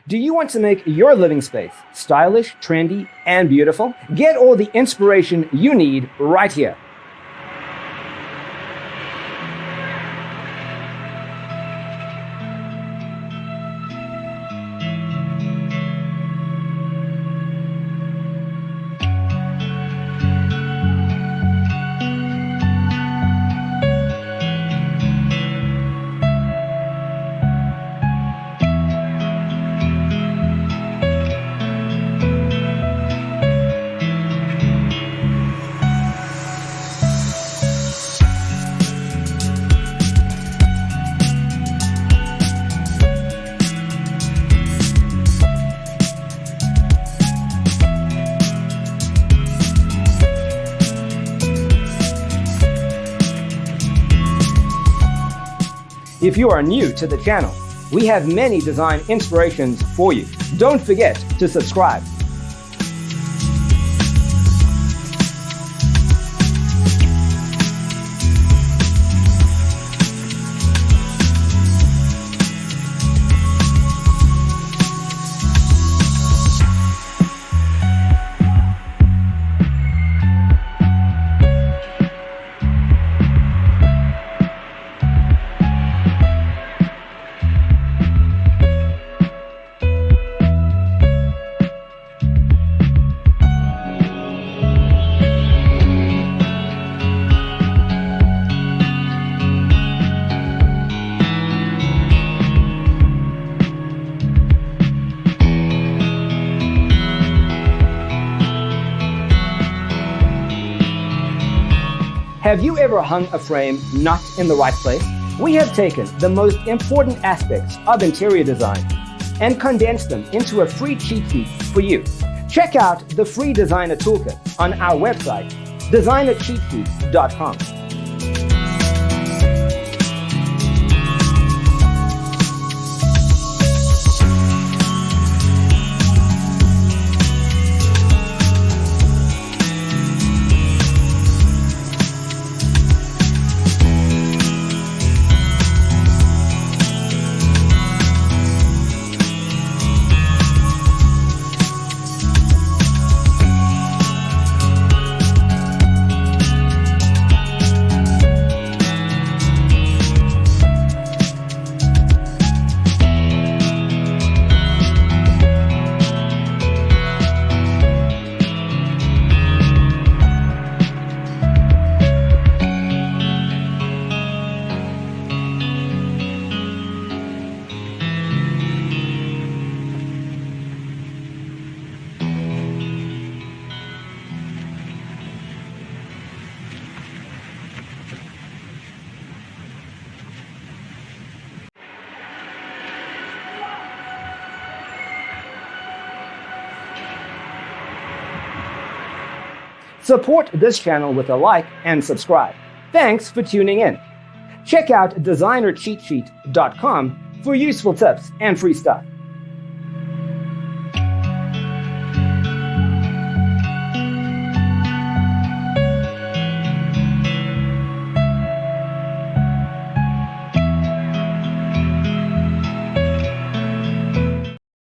Do you want to make your living space stylish, trendy, and beautiful? Get all the inspiration you need right here. If you are new to the channel, we have many design inspirations for you. Don't forget to subscribe. Have you ever hung a frame not in the right place? We have taken the most important aspects of interior design and condensed them into a free cheat sheet for you. Check out the free designer toolkit on our website, designercheatsheet.com. Support this channel with a like and subscribe. Thanks for tuning in. Check out designercheatsheet.com for useful tips and free stuff.